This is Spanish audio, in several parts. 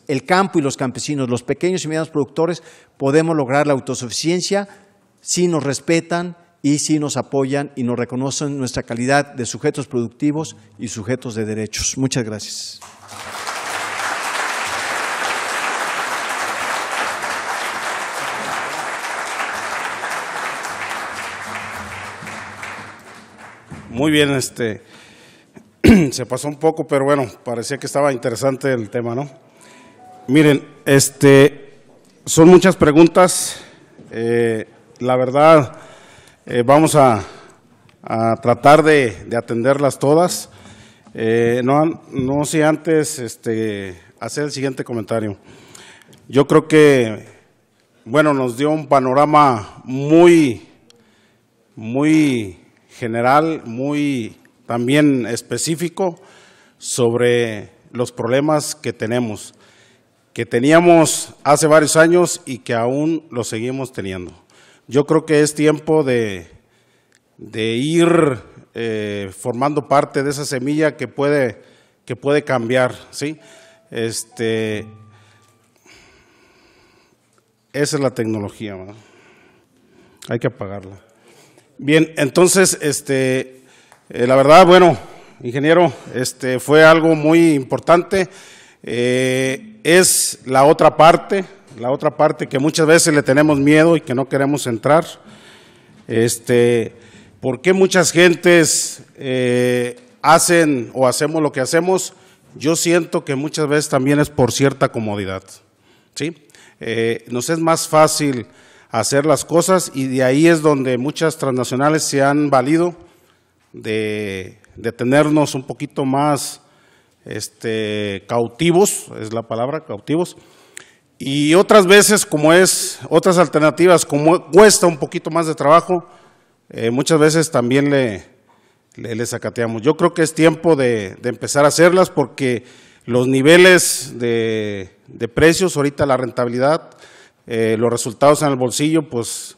El campo y los campesinos, los pequeños y medianos productores, podemos lograr la autosuficiencia si nos respetan y si nos apoyan y nos reconocen nuestra calidad de sujetos productivos y sujetos de derechos. Muchas gracias. Muy bien, se pasó un poco, pero bueno, parecía que estaba interesante el tema, ¿no? Miren, son muchas preguntas, la verdad, vamos a tratar de atenderlas todas. No sé antes hacer el siguiente comentario. Yo creo que, bueno, nos dio un panorama muy general, muy también específico sobre los problemas que tenemos, que teníamos hace varios años y que aún los seguimos teniendo. Yo creo que es tiempo de ir formando parte de esa semilla que puede cambiar, ¿sí? Esa es la tecnología, ¿verdad? Hay que apagarla. Bien, entonces, la verdad, bueno, ingeniero, fue algo muy importante. Es la otra parte que muchas veces le tenemos miedo y que no queremos entrar. ¿Por qué muchas gentes hacen o hacemos lo que hacemos? Yo siento que muchas veces también es por cierta comodidad, ¿sí? Nos es más fácil hacer las cosas y de ahí es donde muchas transnacionales se han valido de tenernos un poquito más cautivos, es la palabra, cautivos, y otras veces otras alternativas, como cuesta un poquito más de trabajo, muchas veces también le sacateamos. Yo creo que es tiempo de empezar a hacerlas porque los niveles de precios, ahorita la rentabilidad, los resultados en el bolsillo, pues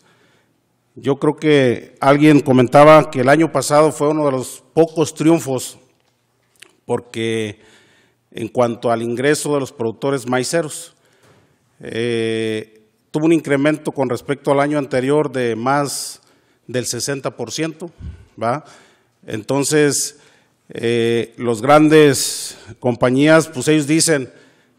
yo creo que alguien comentaba que el año pasado fue uno de los pocos triunfos porque en cuanto al ingreso de los productores maiceros, tuvo un incremento con respecto al año anterior de más del 60%, ¿va? Entonces, los grandes compañías, pues ellos dicen,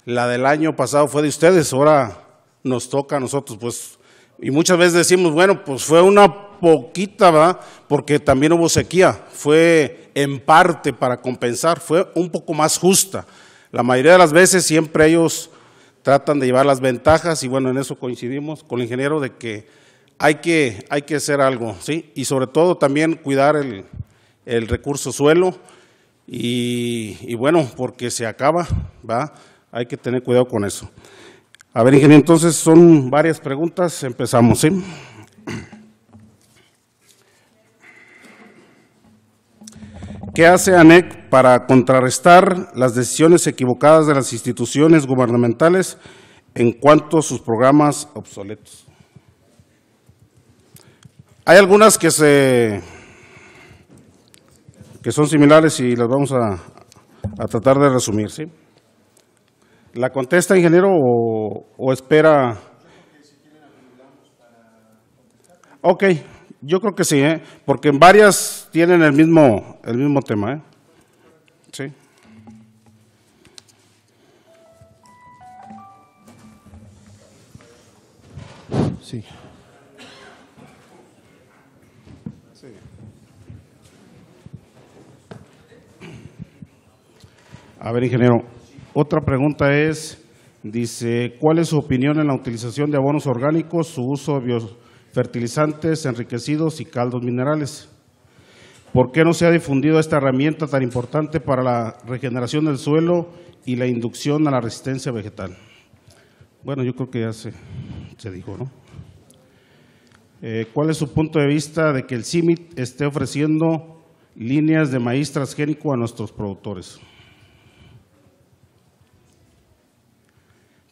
la del año pasado fue de ustedes, ahora nos toca a nosotros, pues, y muchas veces decimos, bueno, pues fue una poquita, ¿verdad? Porque también hubo sequía, fue en parte para compensar, fue un poco más justa. La mayoría de las veces siempre ellos tratan de llevar las ventajas y bueno, en eso coincidimos con el ingeniero de que hay que hacer algo, ¿sí? Y sobre todo también cuidar el recurso suelo y bueno, porque se acaba, ¿va? Hay que tener cuidado con eso. A ver, ingeniero, entonces son varias preguntas, empezamos, ¿sí? ¿Qué hace ANEC para contrarrestar las decisiones equivocadas de las instituciones gubernamentales en cuanto a sus programas obsoletos? Hay algunas que son similares y las vamos a tratar de resumir, ¿sí? ¿La contesta, ingeniero, o espera? Ok, yo creo que sí, porque en varias tienen el mismo tema, sí. Sí. A ver, ingeniero, otra pregunta dice, ¿cuál es su opinión en la utilización de abonos orgánicos, su uso de biofertilizantes enriquecidos y caldos minerales? ¿Por qué no se ha difundido esta herramienta tan importante para la regeneración del suelo y la inducción a la resistencia vegetal? Bueno, yo creo que ya se dijo, ¿no? ¿Cuál es su punto de vista de que el CIMMYT esté ofreciendo líneas de maíz transgénico a nuestros productores?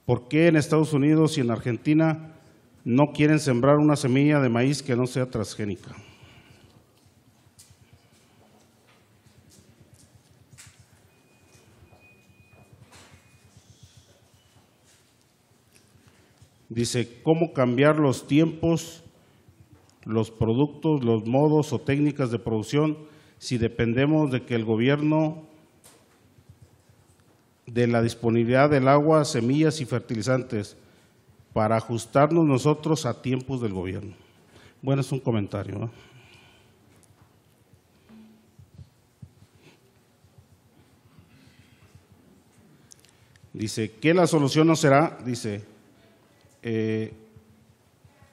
¿Por qué en Estados Unidos y en Argentina no quieren sembrar una semilla de maíz que no sea transgénica? Dice, ¿cómo cambiar los tiempos, los productos, los modos o técnicas de producción si dependemos de que el gobierno, de la disponibilidad del agua, semillas y fertilizantes, para ajustarnos nosotros a tiempos del gobierno? Bueno, es un comentario, ¿no? Dice, ¿qué la solución no será? Dice,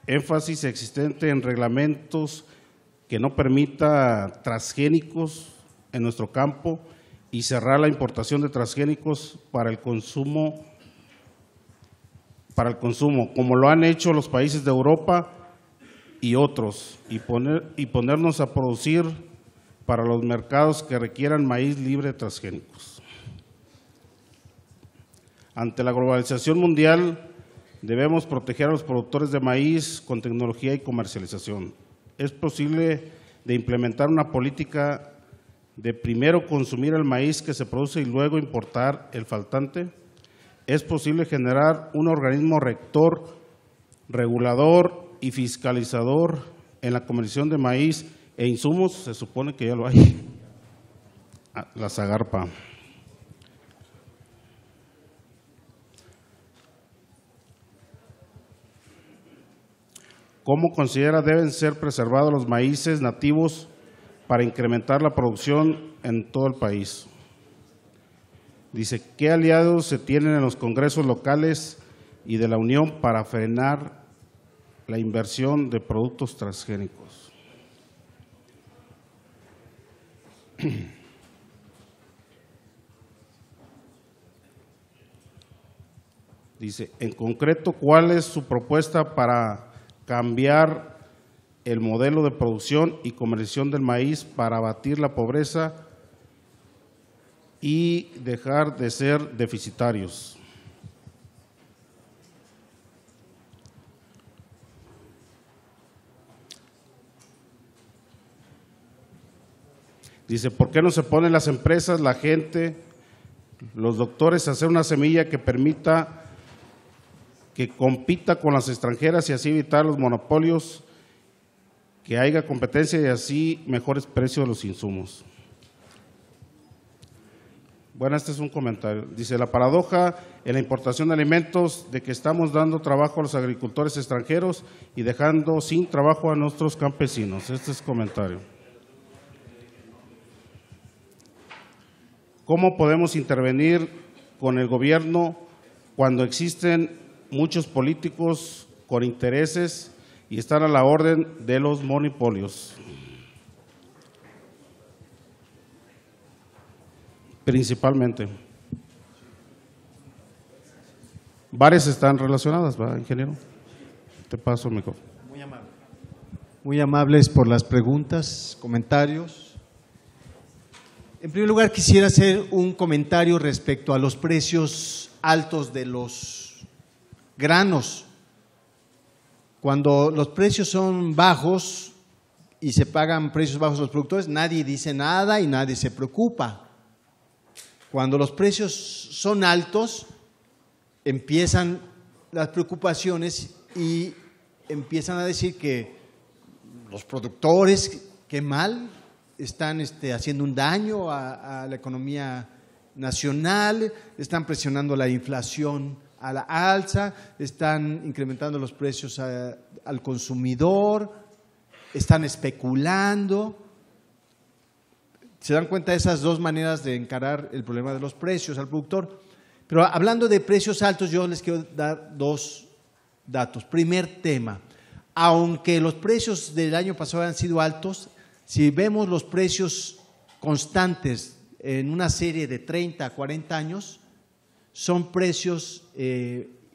énfasis existente en reglamentos que no permita transgénicos en nuestro campo y cerrar la importación de transgénicos para el consumo, como lo han hecho los países de Europa y otros, y ponernos a producir para los mercados que requieran maíz libre de transgénicos. Ante la globalización mundial, debemos proteger a los productores de maíz con tecnología y comercialización. ¿Es posible de implementar una política de primero consumir el maíz que se produce y luego importar el faltante? ¿Es posible generar un organismo rector, regulador y fiscalizador en la comercialización de maíz e insumos? Se supone que ya lo hay. La Zagarpa. ¿Cómo considera deben ser preservados los maíces nativos para incrementar la producción en todo el país? Dice, ¿qué aliados se tienen en los congresos locales y de la Unión para frenar la inversión de productos transgénicos? Dice, en concreto, ¿cuál es su propuesta para cambiar el modelo de producción y comercialización del maíz para abatir la pobreza y dejar de ser deficitarios? Dice, ¿por qué no se ponen las empresas, la gente, los doctores a hacer una semilla que permita que compita con las extranjeras y así evitar los monopolios, que haya competencia y así mejores precios de los insumos? Bueno, este es un comentario. Dice, la paradoja en la importación de alimentos de que estamos dando trabajo a los agricultores extranjeros y dejando sin trabajo a nuestros campesinos. Este es comentario. ¿Cómo podemos intervenir con el gobierno cuando existen muchos políticos con intereses y están a la orden de los monopolios? Principalmente. Varias están relacionadas, ¿verdad, ingeniero? Te paso el micrófono. Muy amable. Muy amables por las preguntas, comentarios. En primer lugar, quisiera hacer un comentario respecto a los precios altos de los granos. Cuando los precios son bajos y se pagan precios bajos a los productores, nadie dice nada y nadie se preocupa. Cuando los precios son altos, empiezan las preocupaciones y empiezan a decir que los productores, qué mal, están haciendo un daño a la economía nacional, están presionando la inflación a la alza, están incrementando los precios al consumidor, están especulando. Se dan cuenta de esas dos maneras de encarar el problema de los precios al productor. Pero hablando de precios altos, yo les quiero dar dos datos. Primer tema, aunque los precios del año pasado han sido altos, si vemos los precios constantes en una serie de 30 a 40 años, son precios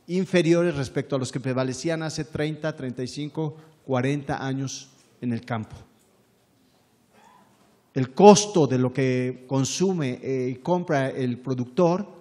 inferiores respecto a los que prevalecían hace 30, 35, 40 años en el campo. El costo de lo que consume y compra el productor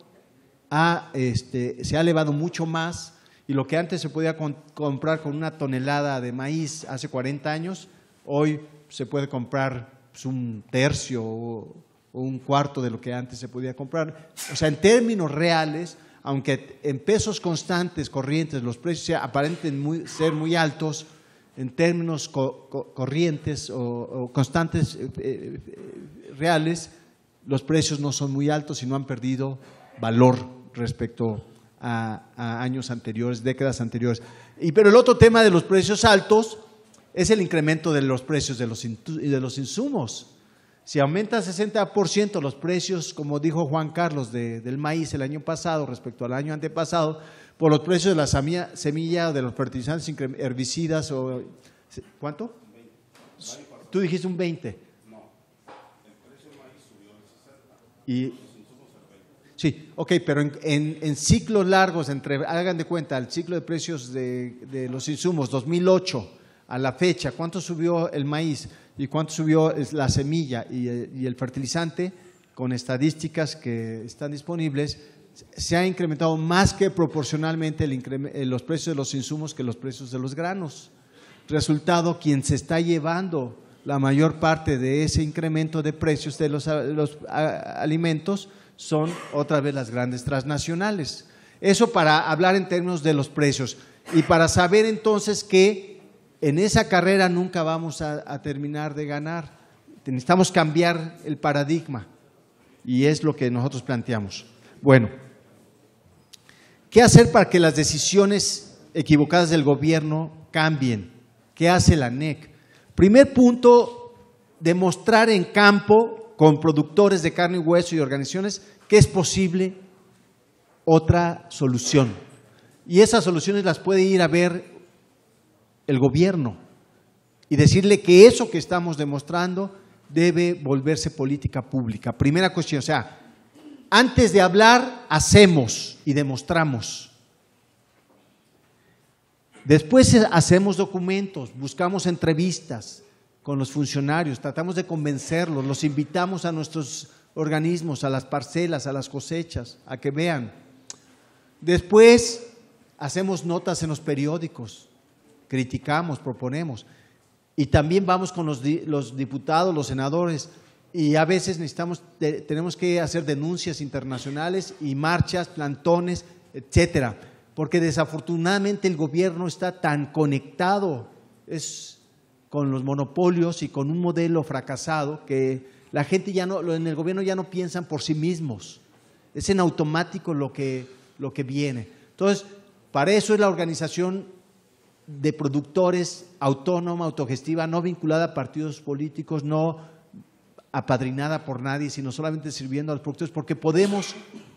se ha elevado mucho más, y lo que antes se podía comprar con una tonelada de maíz hace 40 años, hoy se puede comprar un tercio o un cuarto de lo que antes se podía comprar. O sea, en términos reales aunque en pesos constantes, corrientes, los precios aparenten ser muy altos, en términos corrientes o constantes reales, los precios no son muy altos y no han perdido valor respecto a años anteriores, décadas anteriores. Pero el otro tema de los precios altos es el incremento de los precios de los insumos. Si aumenta 60% los precios, como dijo Juan Carlos, del maíz el año pasado respecto al año antepasado, por los precios de la semilla, de los fertilizantes herbicidas, ¿cuánto? 20. Tú dijiste un 20. No, el precio del maíz subió el 60. Sí, ok, pero en ciclos largos, hagan de cuenta, el ciclo de precios de los insumos, 2008 a la fecha, ¿cuánto subió el maíz y cuánto subió la semilla y el fertilizante? Con estadísticas que están disponibles, se ha incrementado más que proporcionalmente los precios de los insumos que los precios de los granos. Resultado, quien se está llevando la mayor parte de ese incremento de precios de los alimentos son otra vez las grandes transnacionales. Eso para hablar en términos de los precios y para saber entonces que en esa carrera nunca vamos a terminar de ganar. Necesitamos cambiar el paradigma y es lo que nosotros planteamos. Bueno, ¿qué hacer para que las decisiones equivocadas del gobierno cambien? ¿Qué hace la ANEC? Primer punto, demostrar en campo con productores de carne y hueso y organizaciones que es posible otra solución. Y esas soluciones las puede ir a ver el gobierno y decirle que eso que estamos demostrando debe volverse política pública. Primera cuestión, o sea, antes de hablar, hacemos y demostramos. Después hacemos documentos, buscamos entrevistas con los funcionarios, tratamos de convencerlos, los invitamos a nuestros organismos, a las parcelas, a las cosechas, a que vean. Después hacemos notas en los periódicos, criticamos, proponemos. Y también vamos con los diputados, los senadores, y a veces tenemos que hacer denuncias internacionales y marchas, plantones, etcétera, porque desafortunadamente el gobierno está tan conectado con los monopolios y con un modelo fracasado que la gente en el gobierno ya no piensan por sí mismos, es en automático lo que viene. Entonces, para eso es la organización de productores autónoma, autogestiva, no vinculada a partidos políticos, no apadrinada por nadie, sino solamente sirviendo a los productores, porque podemos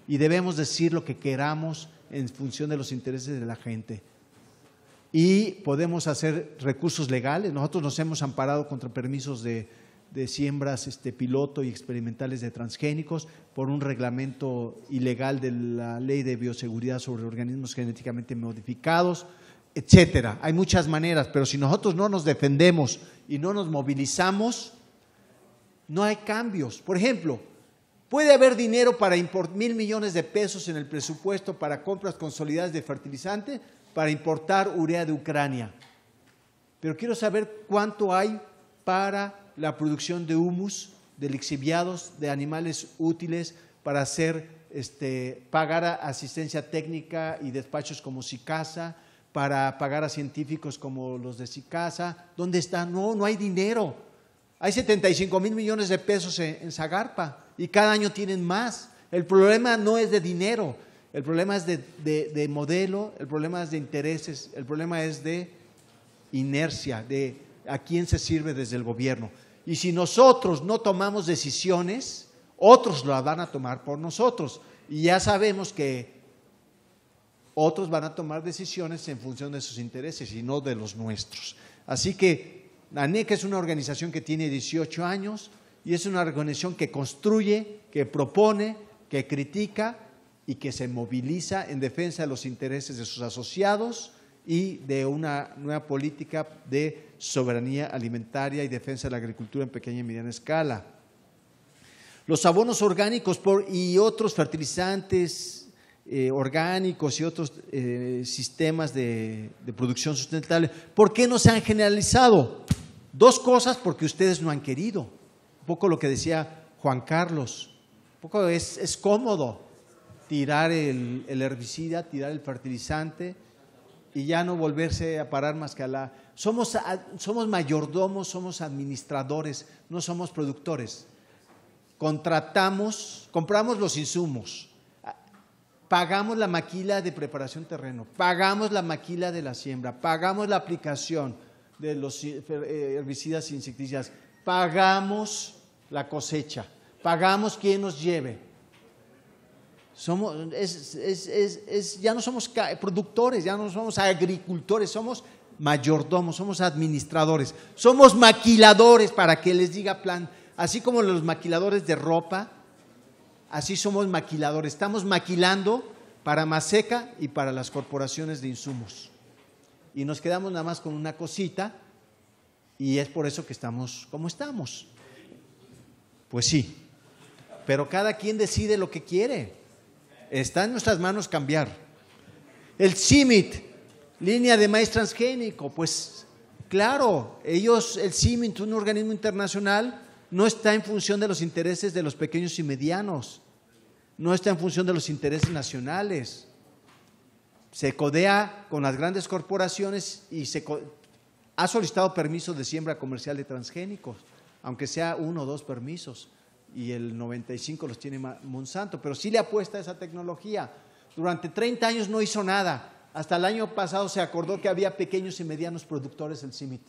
y debemos decir lo que queramos en función de los intereses de la gente. Y podemos hacer recursos legales. Nosotros nos hemos amparado contra permisos de siembras piloto y experimentales de transgénicos por un reglamento ilegal de la Ley de Bioseguridad sobre organismos genéticamente modificados, etcétera. Hay muchas maneras, pero si nosotros no nos defendemos y no nos movilizamos, no hay cambios. Por ejemplo, puede haber dinero para 1,000 millones de pesos en el presupuesto para compras consolidadas de fertilizante para importar urea de Ucrania. Pero quiero saber cuánto hay para la producción de humus, de lixiviados, de animales útiles para pagar asistencia técnica y despachos como SICASA, para pagar a científicos como los de SICASA. ¿Dónde está? No hay dinero. Hay 75,000 millones de pesos en Zagarpa y cada año tienen más. El problema no es de dinero, el problema es de modelo, el problema es de intereses, el problema es de inercia, de a quién se sirve desde el gobierno. Y si nosotros no tomamos decisiones, otros las van a tomar por nosotros. Y ya sabemos que otros van a tomar decisiones en función de sus intereses y no de los nuestros. Así que la ANEC es una organización que tiene 18 años y es una organización que construye, que propone, que critica y que se moviliza en defensa de los intereses de sus asociados y de una nueva política de soberanía alimentaria y defensa de la agricultura en pequeña y mediana escala. Los abonos orgánicos y otros fertilizantes orgánicos y otros sistemas de producción sustentable, ¿por qué no se han generalizado? Dos cosas, porque ustedes no han querido. Un poco lo que decía Juan Carlos, un poco es cómodo. tirar el herbicida, tirar el fertilizante y ya no volverse a parar más que a la… Somos mayordomos, somos administradores, no somos productores. Contratamos, compramos los insumos, pagamos la maquila de preparación terreno, pagamos la maquila de la siembra, pagamos la aplicación de los herbicidas e insecticidas, pagamos la cosecha, pagamos quien nos lleve. Ya no somos productores, ya no somos agricultores, somos mayordomos, somos administradores, somos maquiladores para que les diga plan. Así como los maquiladores de ropa, así somos maquiladores. Estamos maquilando para Maseca y para las corporaciones de insumos. Y nos quedamos nada más con una cosita y es por eso que estamos como estamos. Pues sí, pero cada quien decide lo que quiere. Está en nuestras manos cambiar. El CIMMYT, línea de maíz transgénico, pues claro, el CIMMYT, un organismo internacional, no está en función de los intereses de los pequeños y medianos, no está en función de los intereses nacionales. Se codea con las grandes corporaciones y ha solicitado permiso de siembra comercial de transgénicos, aunque sea 1 o 2 permisos, y el 95 los tiene Monsanto, pero sí le apuesta a esa tecnología. Durante 30 años no hizo nada, hasta el año pasado se acordó que había pequeños y medianos productores del CIMMYT.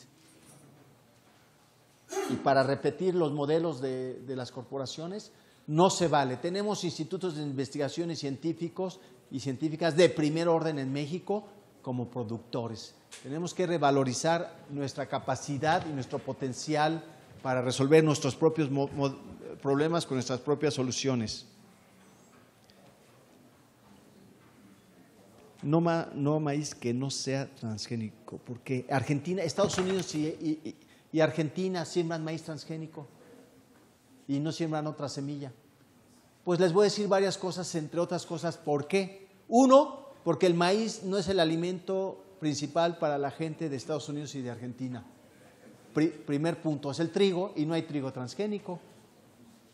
Y para repetir los modelos de las corporaciones no se vale. Tenemos institutos de investigaciones científicos y científicas de primer orden en México como productores. Tenemos que revalorizar nuestra capacidad y nuestro potencial para resolver nuestros propios problemas con nuestras propias soluciones. No maíz que no sea transgénico, porque Argentina, Estados Unidos y Argentina siembran maíz transgénico y no siembran otra semilla. Pues les voy a decir varias cosas, entre otras cosas, ¿por qué? Uno, porque el maíz no es el alimento principal para la gente de Estados Unidos y de Argentina. Primer punto, es el trigo y no hay trigo transgénico.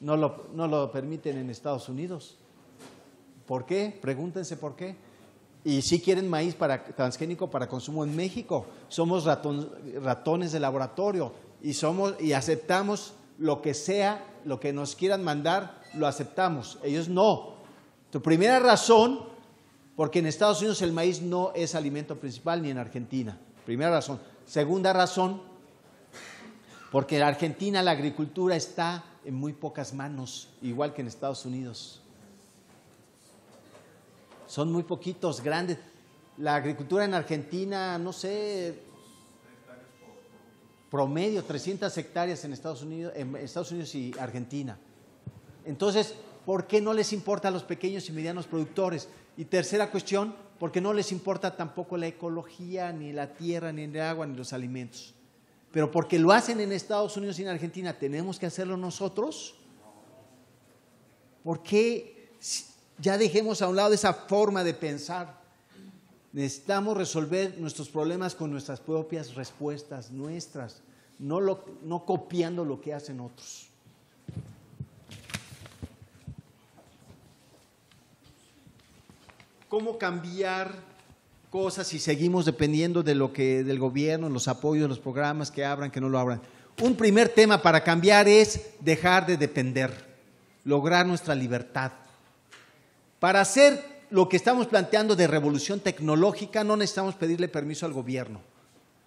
No lo permiten en Estados Unidos. ¿Por qué? Pregúntense por qué. Y si quieren maíz transgénico para consumo en México, somos ratones de laboratorio y aceptamos lo que sea, lo que nos quieran mandar, lo aceptamos. Ellos no. Tu primera razón, porque en Estados Unidos el maíz no es alimento principal ni en Argentina. Primera razón. Segunda razón, porque en Argentina la agricultura está en muy pocas manos, igual que en Estados Unidos. Son muy poquitos, grandes. La agricultura en Argentina, no sé, promedio 300 hectáreas en Estados Unidos y Argentina. Entonces, ¿por qué no les importa a los pequeños y medianos productores? Y tercera cuestión, porque no les importa tampoco la ecología, ni la tierra, ni el agua, ni los alimentos. Pero porque lo hacen en Estados Unidos y en Argentina, ¿tenemos que hacerlo nosotros? ¿Por qué? Ya dejemos a un lado esa forma de pensar. Necesitamos resolver nuestros problemas con nuestras propias respuestas, nuestras, no copiando lo que hacen otros. ¿Cómo cambiar cosas si seguimos dependiendo de lo que del gobierno, los apoyos, los programas que abran, que no lo abran? Un primer tema para cambiar es dejar de depender, lograr nuestra libertad. Para hacer lo que estamos planteando de revolución tecnológica no necesitamos pedirle permiso al gobierno,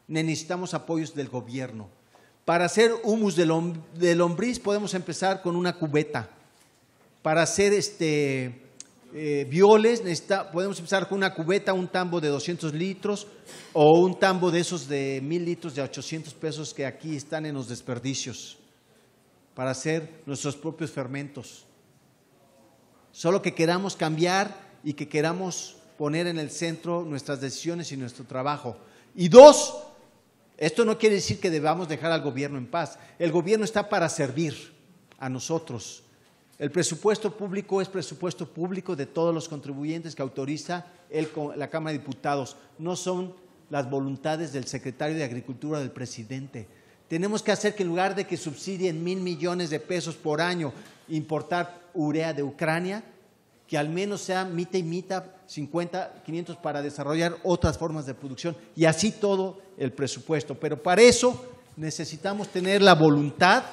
necesitamos apoyos del gobierno. Para hacer humus de lombriz podemos empezar con una cubeta. Para hacer violes podemos empezar con una cubeta, un tambo de 200 litros o un tambo de esos de 1,000 litros de 800 pesos que aquí están en los desperdicios para hacer nuestros propios fermentos. Solo que queramos cambiar y que queramos poner en el centro nuestras decisiones y nuestro trabajo. Y dos, esto no quiere decir que debamos dejar al gobierno en paz. El gobierno está para servir a nosotros. El presupuesto público es presupuesto público de todos los contribuyentes que autoriza la Cámara de Diputados. No son las voluntades del secretario de Agricultura o del presidente. Tenemos que hacer que en lugar de que subsidien 1,000 millones de pesos por año importar urea de Ucrania, que al menos sea mitad y mitad, 50, 500 para desarrollar otras formas de producción y así todo el presupuesto. Pero para eso necesitamos tener la voluntad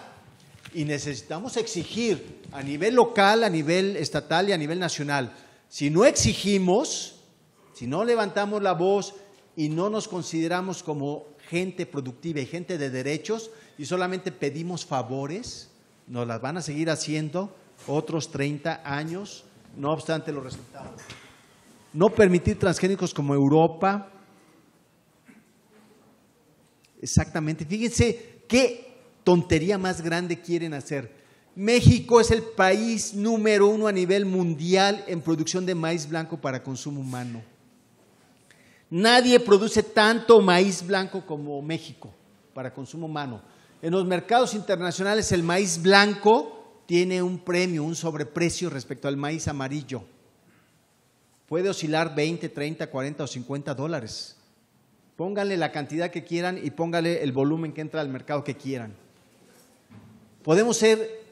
y necesitamos exigir a nivel local, a nivel estatal y a nivel nacional. Si no exigimos, si no levantamos la voz y no nos consideramos como gente productiva y gente de derechos y solamente pedimos favores, nos las van a seguir haciendo otros 30 años, no obstante los resultados. No permitir transgénicos como Europa. Exactamente. Fíjense qué tontería más grande quieren hacer. México es el país número 1 a nivel mundial en producción de maíz blanco para consumo humano. Nadie produce tanto maíz blanco como México para consumo humano. En los mercados internacionales el maíz blanco tiene un premio, un sobreprecio respecto al maíz amarillo. Puede oscilar 20, 30, 40 o 50 dólares. Pónganle la cantidad que quieran y pónganle el volumen que entra al mercado que quieran. Podemos ser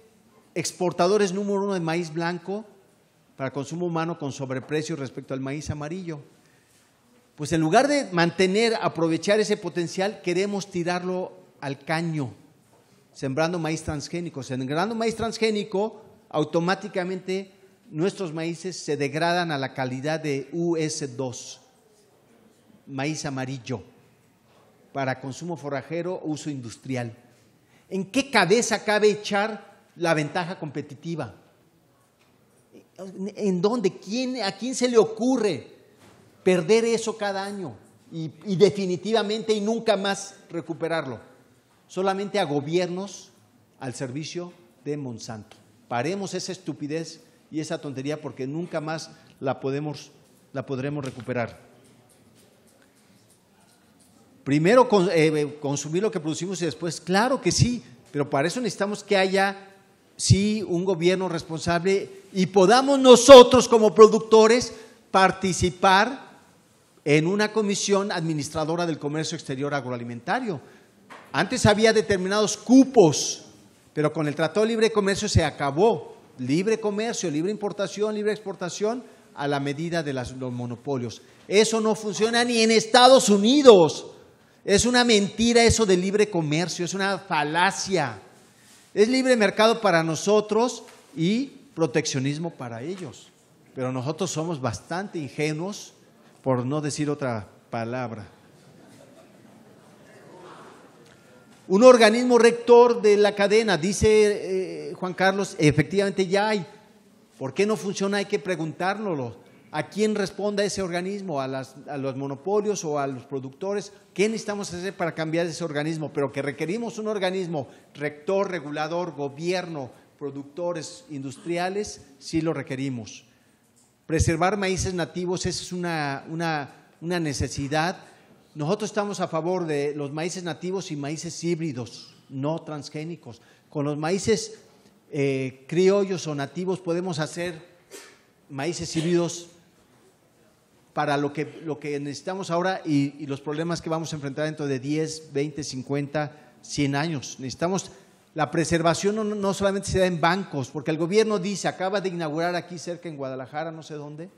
exportadores número 1 de maíz blanco para consumo humano con sobreprecio respecto al maíz amarillo. Pues en lugar de aprovechar ese potencial, queremos tirarlo al caño, sembrando maíz transgénico. Sembrando maíz transgénico, automáticamente nuestros maíces se degradan a la calidad de US2, maíz amarillo, para consumo forrajero o uso industrial. ¿En qué cabeza cabe echar la ventaja competitiva? ¿En dónde? ¿A quién se le ocurre perder eso cada año y definitivamente y nunca más recuperarlo? Solamente a gobiernos al servicio de Monsanto. Paremos esa estupidez y esa tontería porque nunca más la podremos recuperar. Primero consumir lo que producimos y después, claro que sí, pero para eso necesitamos que haya, sí, un gobierno responsable y podamos nosotros como productores participar en una comisión administradora del comercio exterior agroalimentario. Antes había determinados cupos, pero con el Tratado de Libre Comercio se acabó. Libre comercio, libre importación, libre exportación a la medida de los monopolios. Eso no funciona ni en Estados Unidos. Es una mentira eso de libre comercio, es una falacia. Es libre mercado para nosotros y proteccionismo para ellos. Pero nosotros somos bastante ingenuos, por no decir otra palabra. Un organismo rector de la cadena, dice Juan Carlos, efectivamente ya hay. ¿Por qué no funciona? Hay que preguntárnoslo. ¿A quién responda ese organismo? ¿A los monopolios o a los productores? ¿Qué necesitamos hacer para cambiar ese organismo? Pero que requerimos un organismo rector, regulador, gobierno, productores industriales, sí lo requerimos. Preservar maíces nativos, esa es una necesidad. Nosotros estamos a favor de los maíces nativos y maíces híbridos, no transgénicos. Con los maíces criollos o nativos podemos hacer maíces híbridos para lo que necesitamos ahora y los problemas que vamos a enfrentar dentro de 10, 20, 50, 100 años. Necesitamos, la preservación no solamente se da en bancos, porque el gobierno dice, acaba de inaugurar aquí cerca en Guadalajara, no sé dónde,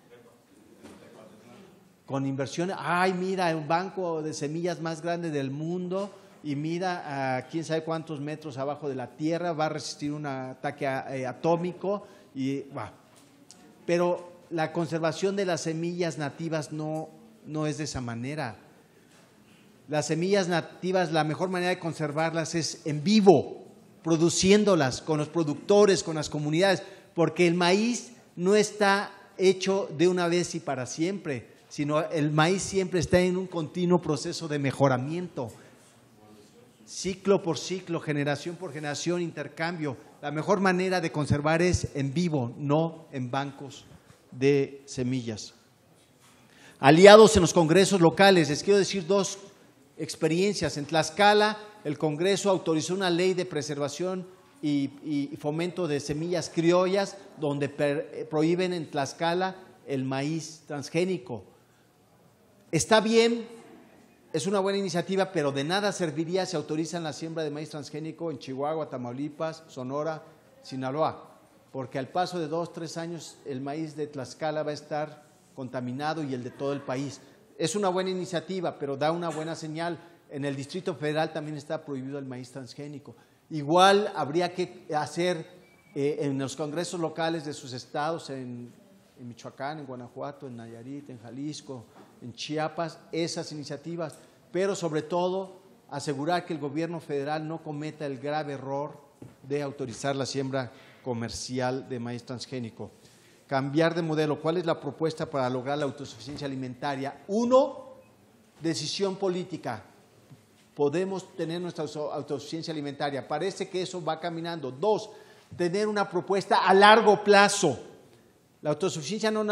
con inversiones, ay mira, un banco de semillas más grande del mundo y mira a quién sabe cuántos metros abajo de la tierra, va a resistir un ataque atómico y va. Pero la conservación de las semillas nativas no es de esa manera. Las semillas nativas, la mejor manera de conservarlas es en vivo, produciéndolas con los productores, con las comunidades, porque el maíz no está hecho de una vez y para siempre, sino el maíz siempre está en un continuo proceso de mejoramiento, ciclo por ciclo, generación por generación, intercambio. La mejor manera de conservar es en vivo, no en bancos de semillas. Aliados en los congresos locales, les quiero decir dos experiencias. En Tlaxcala, el Congreso autorizó una ley de preservación y fomento de semillas criollas, donde prohíben en Tlaxcala el maíz transgénico. Está bien, es una buena iniciativa, pero de nada serviría si autorizan la siembra de maíz transgénico en Chihuahua, Tamaulipas, Sonora, Sinaloa. porque al paso de 2, 3 años el maíz de Tlaxcala va a estar contaminado y el de todo el país. Es una buena iniciativa, pero da una buena señal. En el Distrito Federal también está prohibido el maíz transgénico. Igual habría que hacer en los congresos locales de sus estados, en Michoacán, en Guanajuato, en Nayarit, en Jalisco, en Chiapas, esas iniciativas, pero sobre todo asegurar que el gobierno federal no cometa el grave error de autorizar la siembra comercial de maíz transgénico. Cambiar de modelo. ¿Cuál es la propuesta para lograr la autosuficiencia alimentaria? 1, decisión política. Podemos tener nuestra autosuficiencia alimentaria. Parece que eso va caminando. 2, tener una propuesta a largo plazo. La autosuficiencia no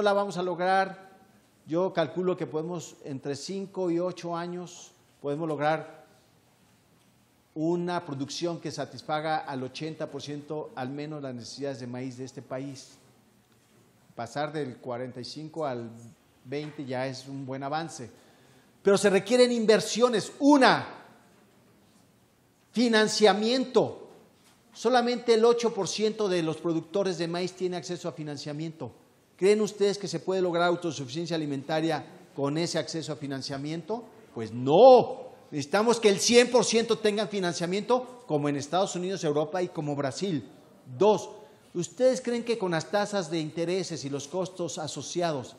la vamos a lograr. Yo calculo que podemos, entre 5 y 8 años, podemos lograr una producción que satisfaga al 80% al menos las necesidades de maíz de este país. Pasar del 45 al 20 ya es un buen avance. Pero se requieren inversiones. 1, financiamiento. Solamente el 8% de los productores de maíz tiene acceso a financiamiento. ¿Creen ustedes que se puede lograr autosuficiencia alimentaria con ese acceso a financiamiento? Pues no. Necesitamos que el 100% tengan financiamiento, como en Estados Unidos, Europa y como Brasil. 2, ¿ustedes creen que con las tasas de intereses y los costos asociados,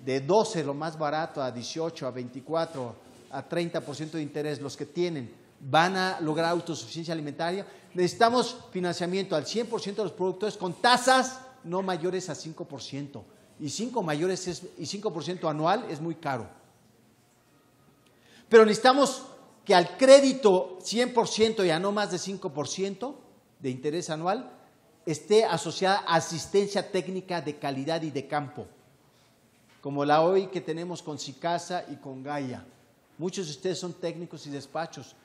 de 12 lo más barato, a 18, a 24, a 30% de interés, los que tienen, van a lograr autosuficiencia alimentaria? Necesitamos financiamiento al 100% de los productores con tasas no mayores a 5%. Y 5% anual es muy caro. Pero necesitamos que al crédito 100% y a no más de 5% de interés anual esté asociada asistencia técnica de calidad y de campo, como la hoy que tenemos con SICASA y con Gaia. Muchos de ustedes son técnicos y despachos.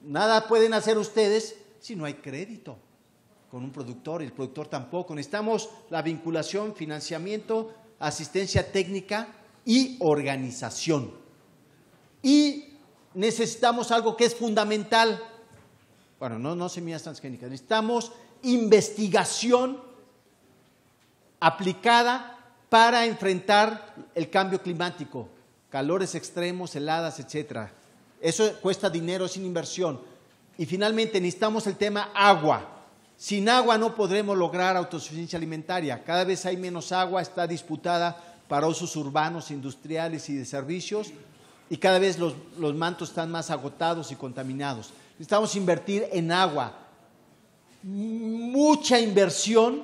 Nada pueden hacer ustedes si no hay crédito con un productor, y el productor tampoco. Necesitamos la vinculación, financiamiento, asistencia técnica y organización. Y necesitamos algo que es fundamental. Bueno, no semillas transgénicas. Necesitamos investigación aplicada para enfrentar el cambio climático, calores extremos, heladas, etcétera. Eso cuesta dinero, es inversión. Y finalmente necesitamos el tema agua. Sin agua no podremos lograr autosuficiencia alimentaria. Cada vez hay menos agua, está disputada para usos urbanos, industriales y de servicios, y cada vez los mantos están más agotados y contaminados. Necesitamos invertir en agua. Mucha inversión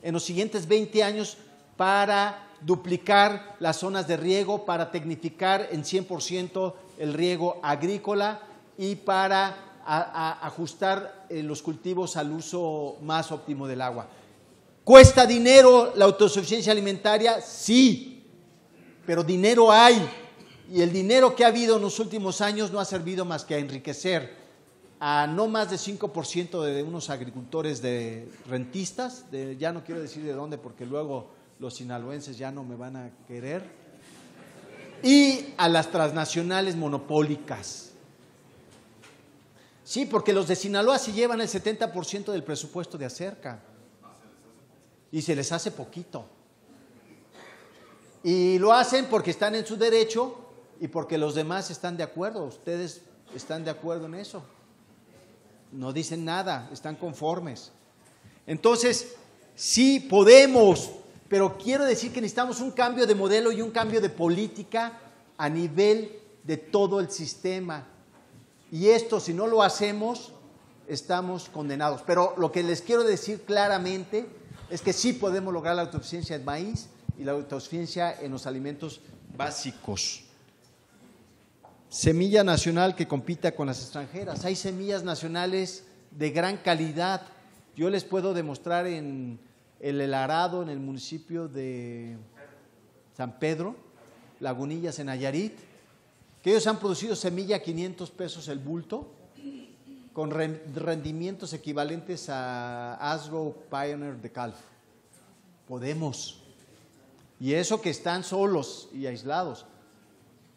en los siguientes 20 años para duplicar las zonas de riego, para tecnificar en 100% el riego agrícola y para ajustar los cultivos al uso más óptimo del agua. ¿Cuesta dinero la autosuficiencia alimentaria? Sí, pero dinero hay, y el dinero que ha habido en los últimos años no ha servido más que a enriquecer a no más de 5% de unos agricultores de rentistas, ya no quiero decir de dónde porque luego los sinaloenses ya no me van a querer, y a las transnacionales monopólicas. Sí, porque los de Sinaloa se llevan el 70% del presupuesto de Acerca y se les hace poquito. Y lo hacen porque están en su derecho y porque los demás están de acuerdo. Ustedes están de acuerdo en eso. No dicen nada, están conformes. Entonces, sí podemos, pero quiero decir que necesitamos un cambio de modelo y un cambio de política a nivel de todo el sistema. Y esto, si no lo hacemos, estamos condenados. Pero lo que les quiero decir claramente es que sí podemos lograr la autosuficiencia en maíz y la autosuficiencia en los alimentos básicos. Semilla nacional que compita con las extranjeras. Hay semillas nacionales de gran calidad. Yo les puedo demostrar en El Arado, en el municipio de San Pedro, Lagunillas, en Nayarit, que ellos han producido semilla a 500 pesos el bulto, con rendimientos equivalentes a Asgrow Pioneer de Calf. Podemos. Y eso que están solos y aislados.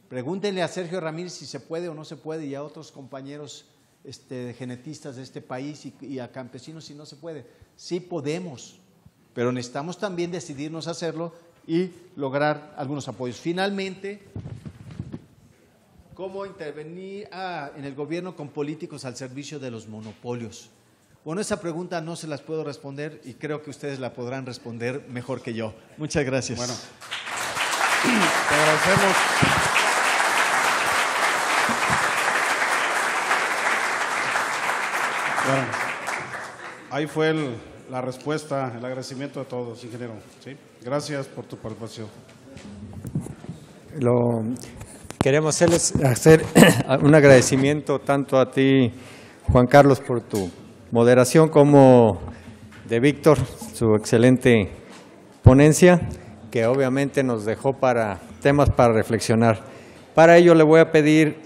Pregúntenle a Sergio Ramírez si se puede o no se puede, y a otros compañeros genetistas de este país y a campesinos si no se puede. Sí podemos, pero necesitamos también decidirnos a hacerlo y lograr algunos apoyos. Finalmente, ¿cómo intervenir en el gobierno con políticos al servicio de los monopolios? Bueno, esa pregunta no se las puedo responder y creo que ustedes la podrán responder mejor que yo. Muchas gracias. Bueno, te agradecemos. Bueno, ahí fue la respuesta, el agradecimiento a todos, ingeniero. ¿Sí? Gracias por tu participación. Queremos hacer un agradecimiento tanto a ti, Juan Carlos, por tu moderación, como de Víctor, su excelente ponencia, que obviamente nos dejó temas para reflexionar. Para ello le voy a pedir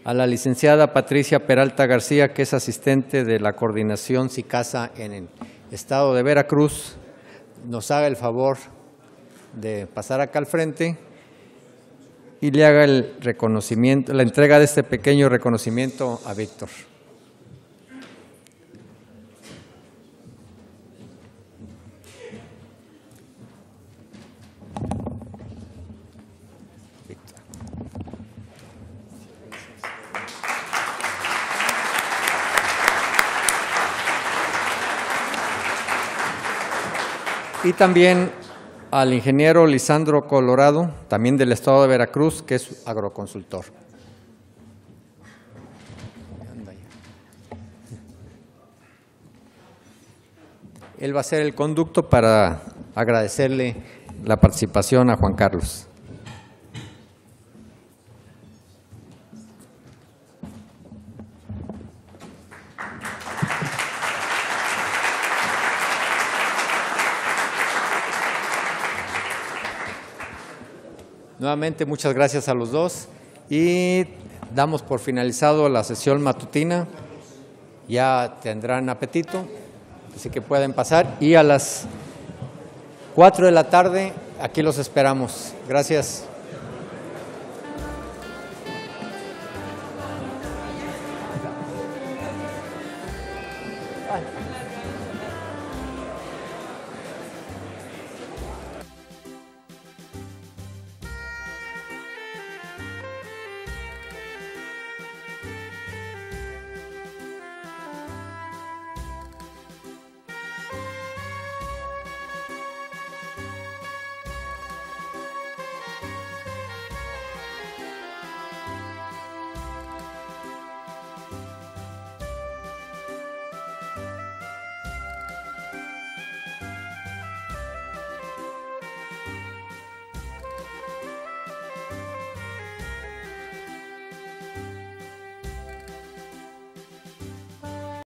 a la licenciada Patricia Peralta García, que es asistente de la coordinación SICASA en el estado de Veracruz, nos haga el favor de pasar acá al frente y le haga el reconocimiento, la entrega de este pequeño reconocimiento a Víctor. Y también al ingeniero Lisandro Colorado, también del estado de Veracruz, que es agroconsultor. Él va a ser el conducto para agradecerle la participación a Juan Carlos. Nuevamente, muchas gracias a los dos y damos por finalizado la sesión matutina. Ya tendrán apetito, así que pueden pasar. Y a las 4 de la tarde aquí los esperamos. Gracias.